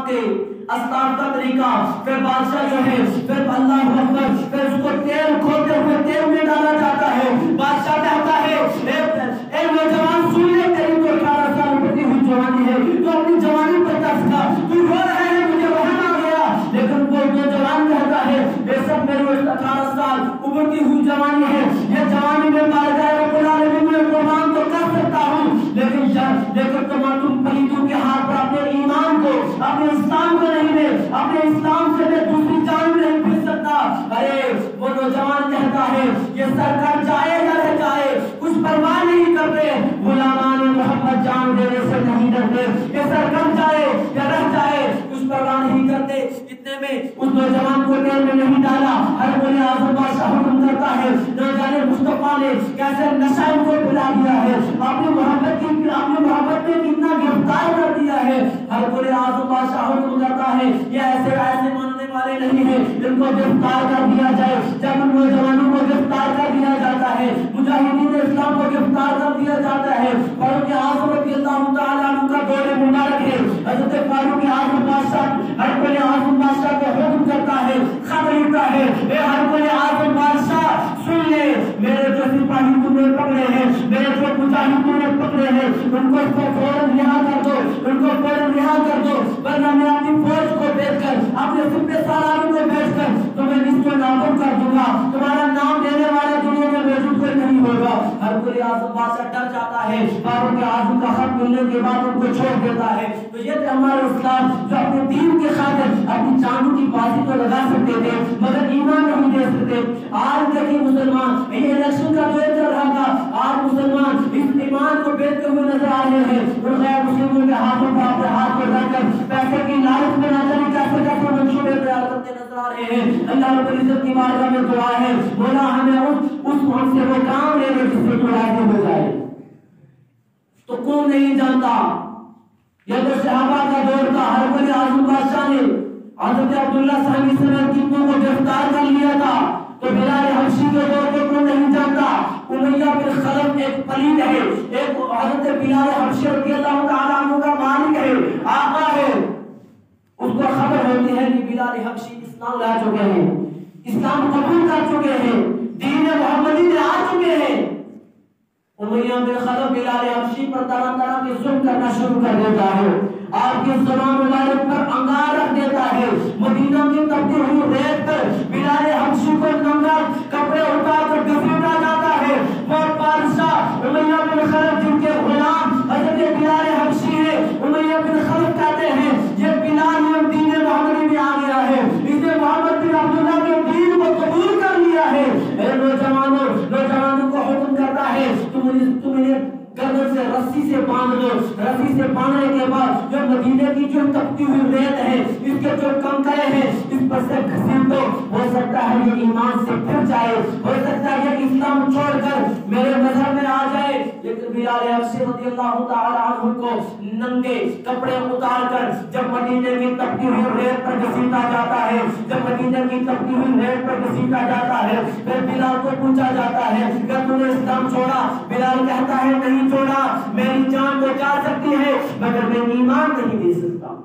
کے اسباب کا طریقہ، پھر بادشاہ جو ہے پھر اللہ اکبر، پھر اس کو تیل کھولتے ہوئے تیل میں ڈالا جاتا ہے۔ بادشاہ کہتا ہے اے نوجوان سن لے، تیری تو 18 سال کی ہوئی جوانی ہے، تو اپنی جوانی پر ترس کھا، تو رو رہا ہے مجھے وہاں آ گیا، لیکن وہ نوجوان کہتا ہے بے شک میری 18 سال ابھرتی ہوئی جوانی ہے، یہ جوانی میں بارگاہ رب العالمین میں قربان تو کر سکتا ہوں، لیکن تم پلیتوں کے ہاتھ پر اپنے ایمان کو، اپنے اسلام کو نہیں دے، اپنے اسلام سے میں دوسری جان نہیں پھر سکتا۔ ارے وہ نوجوان کہتا ہے یہ سرکار جائے یا رہ جائے کچھ پرواہ نہیں کرتے، غلامان محمد جان دینے سے نہیں ڈرتے، یہ سرکار جائے یا رہ جائے کچھ پرواہ نہیں کرتے۔ اتنے میں اس نوجوان کو تیل میں نہیں ڈالا، ہر بولے اعظم بادشاہ حکم کرتا ہے، نہ جانے مصطفیٰ نے کیسے نشہ ان کو پلا دیا ہے، اپنی محبت میں کتنا گرفتار کر دیا ہے۔ ہر بولے اعظم بادشاہ حکم کرتا ہے یہ ایسے ماننے والے نہیں ہیں، ان کو گرفتار کر دیا جائے۔ جب ان نوجوانوں کو گرفتار کر دیا جاتا ہے، مجاہدین اسلام کو گرفتار کر دیا جاتا ہے، فاروق اعظم رضی اللہ تعالیٰ عنہ کا دور مبارک ہے، حضرت فاروق اعظم بادشاہ ہر بولے اعظم بادشاہ کو حکم کرتا ہے، خط لکھتا ہے، اے ہر بولے اعظم بادشاہ سن لے، میرے جو سپاہی تم نے پکڑے ہیں، میرے جو مجاہد تم نے پکڑے ہیں، ان کو فوراً رہا کر دو، ان کو فوراً رہا کر دو، ورنہ میں اپنی فوج کو بھیج کر، اپنے سپہ سالاروں کو بھیج کر تمہیں نصف و نابود کر دوں گا، تمہارا نام دینے والا دنیا میں موجود کوئی نہیں ہوگا۔ ہر کوئی اعظم بادشاہ ڈر جاتا ہے، فاروق اعظم کا خط ملنے کے بعد ان کو چھوڑ دیتا ہے۔ تو یہ تھے ہمارے اسلام جو اپنے دین کے خاطر اپنی جانوں کی بازی تو لگا سکتے تھے مگر ایمان نہیں دے سکتے۔ آج دیکھیں مسلمان، یہ الیکشن کا دور چل رہا تھا، آج مسلمان اس ایمان کو بیچتے ہوئے نظر آ رہے ہیں، اور غیر مسلموں کے ہاتھوں پر اپنے ہاتھ کو رکھ کر پیسے کی لالچ میں نہ جانے کیسے منصوبے تیار کرتے نظر آ رہے ہیں۔ اللہ رب العزت کی بارگاہ میں دعا ہے، مولا ہمیں ہم سے وہ کام لے لے جس سے تو راضی ہو جائے۔ تو کون نہیں جانتا، یہ تو صحابہ کا دور تھا، ہر کوئی اعظم بادشاہ نے حضرت عبداللہ صاحب سمیت کتنوں کو گرفتار کر لیا تھا، تو بلال حبشی کے دور کو کون نہیں جانتا، امیہ بن خلف ایک پلید ہے، ایک حضرت بلال حبشی رضی اللہ تعالیٰ عنہ کا مالک ہے، آقا ہے، اس کو خبر ہوتی ہے کہ بلال حبشی اسلام لا چکے ہیں، اسلام قبول کر چکے ہیں، دین محمدی میں آ چکے ہیں۔ امیہ بن خلف بلال حبشی پر طرح طرح کے ظلم کرنا شروع کر دیتا ہے، آپ کی زبان مبارک پر انگار رکھ دیتا ہے، مدینہ کی تپتی ہوئی ریت پر بلال حبشی کو ننگا کپڑے اتار کر گھسیٹا جاتا ہے۔ وہ بادشاہ امیہ بن خلف جن کے غلام حضرت بلال حبشی ہے، امیہ بن خلف کہتے ہیں یہ بلال دین محمدی میں آ گیا ہے، اس نے محمد بن عبداللہ کے دین کو قبول کر لیا ہے۔ اے نوجوانوں کو حکم کرتا ہے تم انہیں گردن سے رسی سے باندھ دو، رسی سے باندھنے کے بعد جو مدینے کی جو تپتی ہوئی ریت ہے، اس کے جو کنکرے ہیں، اس پر سے گھسیٹ دو، ہو سکتا ہے یہ ایمان سے پھر جائے، ہو سکتا ہے یہ اسلام چھوڑ کر میرے مذہب میں آ جائے۔ لیکن بلال حبشی رضی اللہ تعالی عنہ کو ننگے کپڑے اتار کر جب مدینے کی تپتی ہوئی ریت پر گھسیٹا جاتا ہے، جب مدینے کی تپتی ہوئی ریت پر گھسیٹا جاتا ہے، پھر بلال کو پوچھا جاتا ہے کہ تم نے اسلام چھوڑا؟ بلال کہتا ہے نہیں چھوڑا، میری جان تو جا سکتی ہے مگر میں ایمان نہیں دے سکتا۔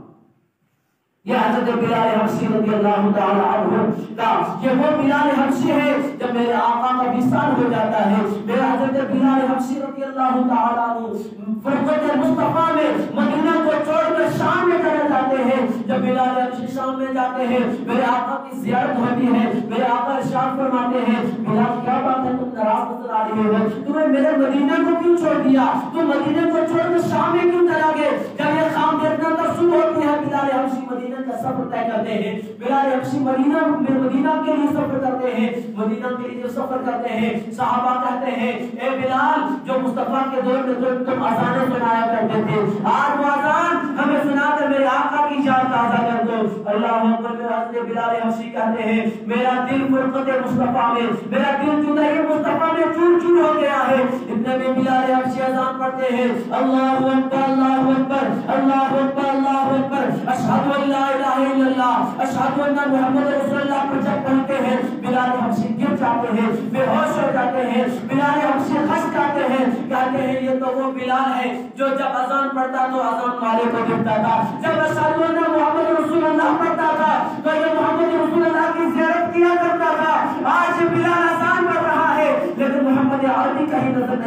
یہ حضرت بلال حبشی رضی اللہ تعالی عنہ کا یہ وہ بلال حبشی ہے جب میرے آقا کا وصال ہو جاتا ہے، میرے حضرت بلال حبشی رضی اللہ تعالی عنہ فرقت مصطفیٰ میں مدینہ کو چھوڑ کر شام میں چلے جاتے ہیں۔ جب بلال حبشی شام میں جاتے ہیں، میرے آقا کی زیارت ہوتی ہے، میرے آقا ارشاد فرماتے ہیں بلال کیا بات ہے، تم ناراض نظر آ رہے ہو، تمہیں میرے مدینہ کو کیوں چھوڑ دیا، تم مدینہ کو چھوڑ کر شام میں کیوں چلا گئے؟ جب یہ خام دیکھنا ترسم ہوتی ہے، بلال حبشی مدینہ کا سفر طے کرتے ہیں، بلال حبشی مدینہ کے لیے سفر کرتے ہیں، مدینہ کے لیے سفر کرتے ہیں، صحابہ کہتے ہیں اے بلال جو مصطفیٰ کے دور میں تم اذانیں سنایا کرتے تھے، آج وہ اذان ہمیں سنا کر میرے آقا کی یاد تازہ کر دو۔ اللہ اکبر۔ میرے حضرت بلال حبشی کہتے ہیں میرا دل فرقت مصطفیٰ میں، میرا دل جدائی مصطفیٰ میں چور چور ہو گیا ہے۔ اتنے میں بلال حبشی اذان پڑھتے ہیں، اللہ اکبر اللہ اکبر اللہ اکبر اللہ اکبر، اشہد ان لا الہ الا اللہ اشہد ان محمد رسول اللہ پر جب پڑھتے ہیں بلال حبشی گر جاتے ہیں، بے ہوش ہو جاتے ہیں، بلال حبشی خس جاتے ہیں، کہتے ہیں یہ تو وہ بلال ہے جو جب اذان پڑھتا تو اذان والے کو دکھتا تھا، جب اشہد ان محمد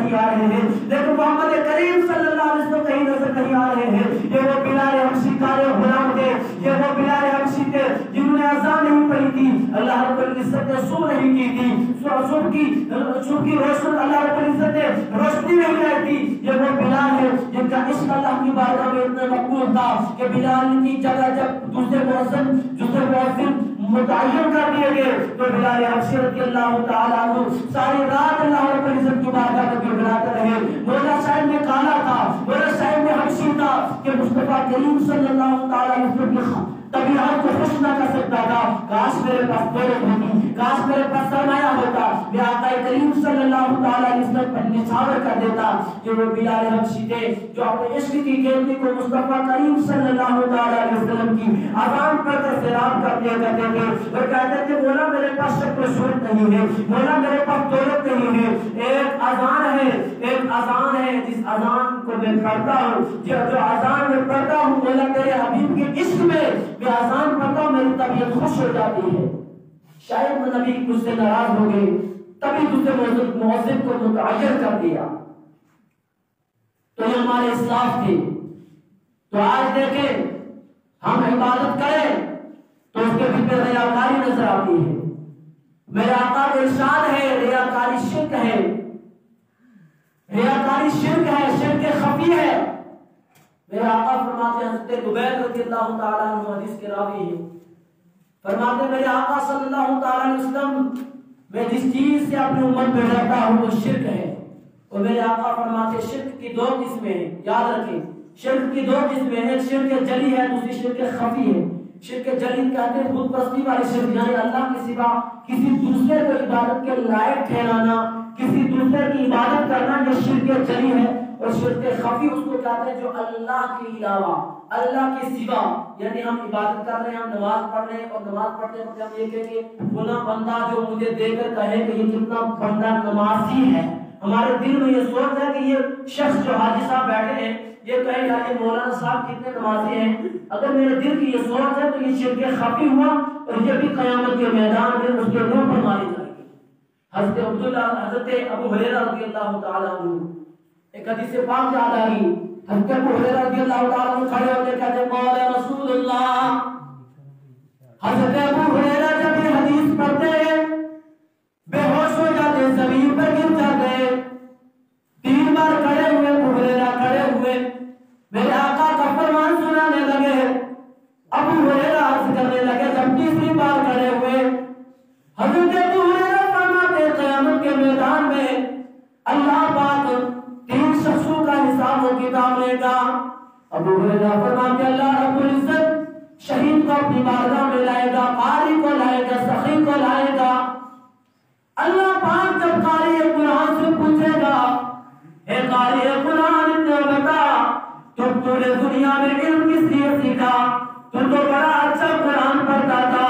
نہیں آ رہے ہیں، لیکن محمد کریم صلی اللہ علیہ وسلم کہیں نظر نہیں آ رہے ہیں۔ یہ وہ بلال حبشی کارے غلام تھے، یہ وہ بلال حبشی تھے جنہوں نے اذان نہیں پڑھی تھی، اللہ رب العزت نے صبح نہیں کی تھی، صبح کی روشن اللہ رب العزت نے روشنی نہیں لائی تھی۔ یہ وہ بلال ہے جن کا عشق اللہ کی بارگاہ میں اتنا مقبول تھا کہ بلال کی جگہ جب دوسرے مؤذن متعین کر دیے گئے تو بلال حبشی رضی اللہ تعالیٰ عنہ ساری رات اللہ رب العزت کی بارگاہ میں گڑگڑاتے رہے۔ مولا صاحب نے کہا تھا، مولا صاحب نے حبشی تھا کہ مصطفیٰ کریم صلی اللہ تعالیٰ علیہ وسلم کی طبیعت کو خوش نہ کر سکتا تھا، کاش میرے پاس دولت ہوتی، کاش میرے پاس سرمایہ ہوتا، میں آقا کریم صلی اللہ تعالیٰ علیہ وسلم پر نچھاور کر دیتا۔ کہ وہ بلال حبشی تھے جو اپنے عشق کی کیفیت کو مصطفیٰ کریم صلی اللہ تعالیٰ علیہ وسلم کی اذان پر کر سیراب کر دیا کرتے تھے اور کہتے تھے مولا میرے پاس شکل و صورت نہیں ہے، مولا میرے پاس دولت نہیں ہے، ایک اذان ہے جس اذان کو میں پڑھتا ہوں، جو اذان میں پڑھتا ہوں مولا تیرے حبیب کے عشق میں اذان پڑھتا ہوں میری طبیعت خوش ہو جاتی ہے۔ شاید وہ نبی مجھ سے ناراض ہو گئے، تبھی دوسرے مؤذن کو متعین کر دیا۔ تو یہ ہمارے اسلاف تھے۔ تو آج دیکھیں ہم عبادت کریں تو اس کے پیچھے ریاکاری نظر آتی ہے۔ میرے آقا کا ارشاد ہے ریاکاری شرک ہے، ریاکاری شرک ہے، شرک خفی ہے۔ میرے آقا فرماتے ہیں، حضرت عبید رضی اللہ تعالیٰ عنہ حدیث کے راوی ہیں، فرماتے ہیں میرے آقا صلی اللہ تعالیٰ علیہ وسلم میں جس چیز سے اپنی امت میں ڈرتا ہوں وہ شرک ہے۔ اور میرے آقا فرماتے ہیں شرک کی دو قسمیں ہیں، یاد رکھیں شرک کی دو قسمیں ہیں، ایک شرک جلی ہے، دوسری شرک خفی ہے۔ شرک جلی کہتے ہیں بت پرستی والی شرک، یعنی اللہ کے سوا کسی دوسرے کو عبادت کے لائق ٹھہرانا، کسی دوسرے کی عبادت کرنا، یہ شرک جلی ہے۔ اور شرک خفی اس کو کہتے ہیں جو اللہ کے علاوہ، اللہ کے سوا، یعنی ہم عبادت کر رہے ہیں، ہم نماز پڑھ رہے ہیں اور نماز پڑھتے وقت ہم یہ کہیں گے فلاں بندہ جو مجھے دیکھ کر کہے کہ یہ کتنا بندہ نمازی ہے، ہمارے دل میں یہ سوچ ہے کہ یہ شخص جو حاجی صاحب بیٹھے ہیں یہ کہیں گا کہ مولانا صاحب کتنے نمازی ہیں۔ اگر میرے دل کی یہ سوچ ہے تو یہ شرک خفی ہوا اور یہ بھی قیامت کے میدان میں اس کے روح پر ماری جائے گی۔ حضرت ابو ہریرہ رضی اللہ تعالیٰ عنہ ایک حدیث پاک یاد آ گئی، حضرت ابو ہریرہ رضی اللہ تعالیٰ عنہ کھڑے ہوتے کہتے قال رسول اللہ۔ حضرت ابو ہریرہ جب یہ حدیث پڑھتے بے ہوش ہو جاتے، زمین پر گر جاتے، 3 بار کھڑے ہوئے، ابو ہریرہ کھڑے ہوئے، میرے آقا کا فرمان سنانے لگے۔ ابو ہریرہ عرض کرنے لگے، جب تیسری بار کھڑے ہوئے حضرت ابو ہریرہ فرماتے قیامت کے میدان میں اللہ پاک 3 شخصوں کا حساب و کتاب لے گا۔ ابو ہریرہ فرماتے اللہ رب العزت شہید کو اپنی بارگاہ میں لائے گا، قاری کو لائے گا، سخی کو لائے گا۔ اللہ پاک جب قاری قرآن سے پوچھے گا اے قاری قرآن اتنا بتا تو نے دنیا میں علم کس لیے سیکھا؟ تو بڑا اچھا قرآن پڑھتا تھا،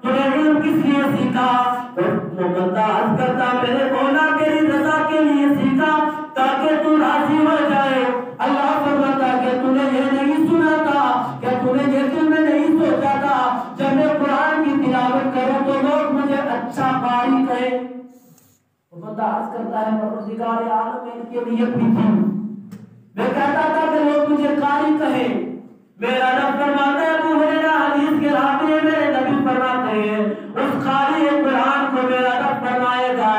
تو نے علم کس لیے سیکھا؟ وہ بندہ عرض کرتا میرے مولا تیری رضا کے لیے سیکھا تاکہ تو راضی ہو جائے۔ اللہ فرماتا کہ تو نے یہ نہیں سنا تھا، کہ تو نے یہ دل میں نہیں سوچا تھا جب میں قرآن کی تلاوت کروں تو لوگ مجھے اچھا قاری کہیں۔ وہ بندہ عرض کرتا ہے پروردگار عالم میں ان کی نیت بھی تھی، میں کہتا تھا کہ لوگ مجھے قاری کہیں۔ میرا رب فرماتا ہے ابو ہریرہ حدیث کے راوی ہیں، میرے نبی فرماتے ہیں اس قاری قرآن کو میرا رب فرمائے گا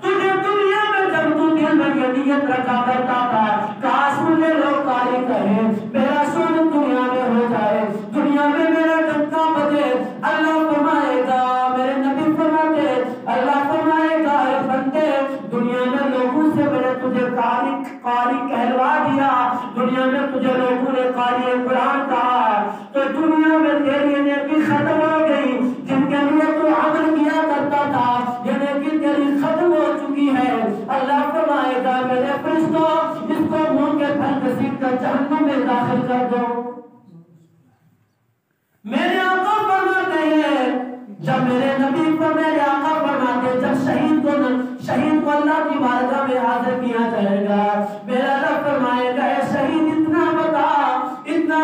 تجھے دنیا میں جب تو دل میں یہ نیت رکھا کرتا تھا کاش مجھے لوگ قاری کہیں، میرا سن دنیا میں ہو جائے، دنیا میں میرا ڈنکا بجے۔ اللہ فرمائے گا، میرے نبی فرماتے اللہ فرمائے گا اے بندے دنیا میں لوگوں سے میں نے تجھے قاری کہلوا دیا، دنیا میں تجھے لوگوں نے قاری قرآن کہا تو دنیا میں تیری نیکی ختم ہو گئی، جن کے لیے تو عمل کیا کرتا تھا یہ نیکی تیری ختم ہو چکی ہے۔ اللہ فرمائے گا میرے فرشتوں اس کو منہ کے پھل گھسیٹ کر جہنم میں داخل کر دو۔ میرے آقا فرماتے ہیں جب میرے نبی کو میرے آقا فرماتے جب شہید کو اللہ کی بارگاہ میں حاضر کیا جائے گا، میرا رب فرمائے گا اے شہید اتنا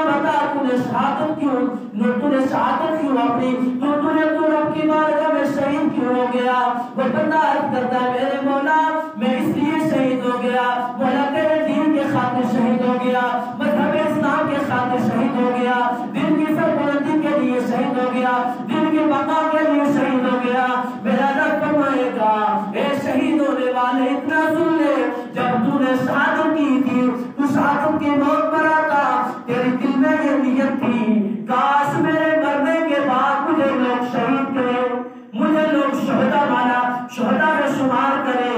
بتا تو نے شہادت کیوں اپنی تو رب کی بارگاہ میں شہید کیوں ہو گیا؟ وہ بندہ عرض کرتا ہے میرے مولا میں اس لیے شہید ہو گیا، مولا تیرے دین کے خاطر شہید ہو گیا، مذہب اسلام کے خاطر شہید ہو گیا، دین کی سربلندی کے لیے شہید ہو گیا، دین کے بقا کے لیے شہید ہو گیا، میرا رب فرمائے گا اے شہید ہونے والے اتنا سن لے، جب تو نے شہادت کی تھی، تو شہادت کی موت پر آتا، تیری دل میں یہ نیت تھی کاش میرے مرنے کے بعد مجھے لوگ شہید کریں، مجھے لوگ شہداء میں شمار کرے۔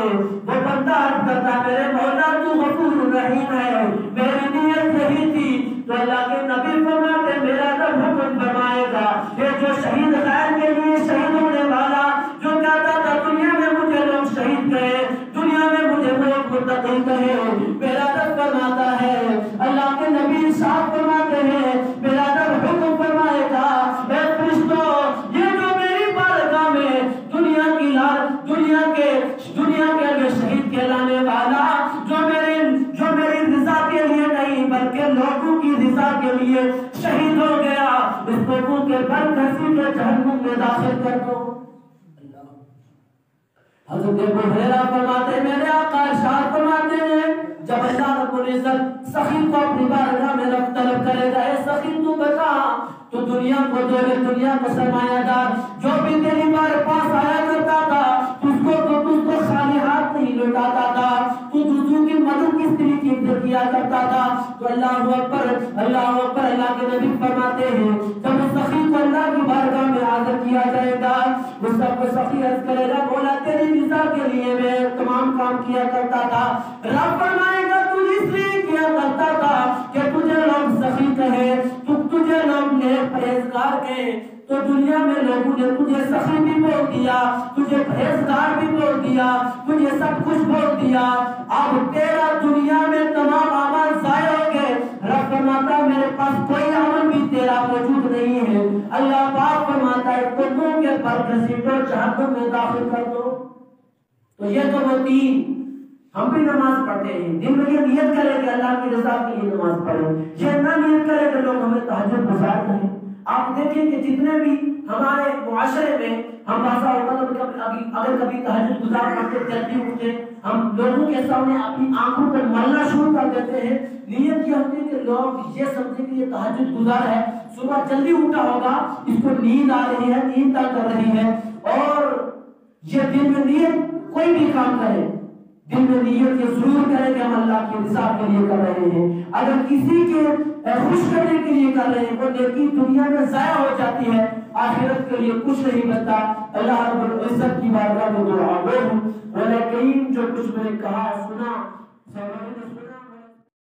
وہ بندہ عرض کرتا میرے مولا تو غفور رحیم ہے، میری نیت یہی تھی، تو اللہ کے نبی فرماتے میرا رب حکم فرمائے گا کہ جو شہید غیر کے لیے شہید ہونے والا جو کہتا تھا دنیا میں مجھے لوگ شہید کہے، دنیا میں مجھے لوگ متقی کہے، میرا رب فرماتا ہے، اللہ کے نبی ارشاد فرماتے ہیں میرا رب حکم فرمائے گا اے فرشتوں یہ جو میری بارگاہ میں دنیا کے لیے شہید کہلانے والا جو میری رضا کے لیے نہیں بلکہ لوگوں کی رضا کے لیے شہید ہو گیا، اس کو کے بر کسی کے جہنم میں داخل کر دو۔ حضرت ابو ہریرہ فرماتے میرے آقا ارشاد فرماتے ہیں جب اللہ رب العزت سخی کو اپنی بارگاہ میں رب طلب کرے گا، اے سخی تو بتا تو دنیا کو دولے، دنیا کو سرمایہ دار جو بھی تیری بار پاس آیا کرتا تھا تجھ کو خالی ہاتھ نہیں لوٹاتا تھا، تو دوسروں کی مدد کس طریقے سے کیا کرتا تھا، تو اللہ اکبر اللہ اکبر، اللہ کے نبی فرماتے ہیں جب اس سخی کو اللہ کی بارگاہ میں حاضر کیا جائے گا، اس سب کو سخی عرض کرے گا مولا تیری رضا کے لیے میں تمام کام کیا کرتا تھا، رب فرمائے گا تو اس لیے کیا کرتا تھا کہ تجھے لوگ سخی کہے، تجھے لوگ نیک پرہیزگار کہے، تو دنیا میں لوگوں نے تجھے سخی بھی بول دیا، تجھے پرہیزگار بھی بول دیا، تجھے سب کچھ بول دیا، اب تیرا دنیا میں تمام عمل ضائع ہو گئے، رب فرماتا میرے پاس کوئی عمل بھی تیرا موجود نہیں ہے، اللہ پاک فرماتا ہے تو منہ کے پر گھسیٹو جہنم میں داخل کر دو۔ تو یہ تو وہ تین ہم بھی نماز پڑھتے ہیں، دن میں یہ نیت کرے کہ اللہ کی رضا کے لیے نماز پڑھیں، یہ نہ نیت کرے کہ لوگ ہمیں تہجد گزار کہیں۔ آپ دیکھیں کہ جتنے بھی ہمارے معاشرے میں ہم بازا ہوتا اگر کبھی تہجد گزار کرتے جلدی اٹھتے ہم لوگوں کے سامنے اپنی آنکھوں کو ملنا شروع کر دیتے ہیں، نیت یہ ہوتی ہے کہ لوگ یہ سمجھیں کہ یہ تہجد گزار ہے، صبح جلدی اٹھا ہوگا، اس کو نیند آ رہی ہے، نیند تنگ کر رہی ہے، اور یہ دن میں نیت کوئی بھی کام کرے دل میں نیت یہ ضرور کرے کہ ہم اللہ کی رضا کے لیے کر رہے ہیں، اگر کسی کے خوش کرنے کے لیے کر رہے ہیں وہ نیکی دنیا میں ضائع ہو جاتی ہے، آخرت کے لیے کچھ نہیں بنتا۔ اللہ رب العزت کی بارگاہ میں دعا گو ہوں، مولا کریم جو کچھ میں نے کہا سنا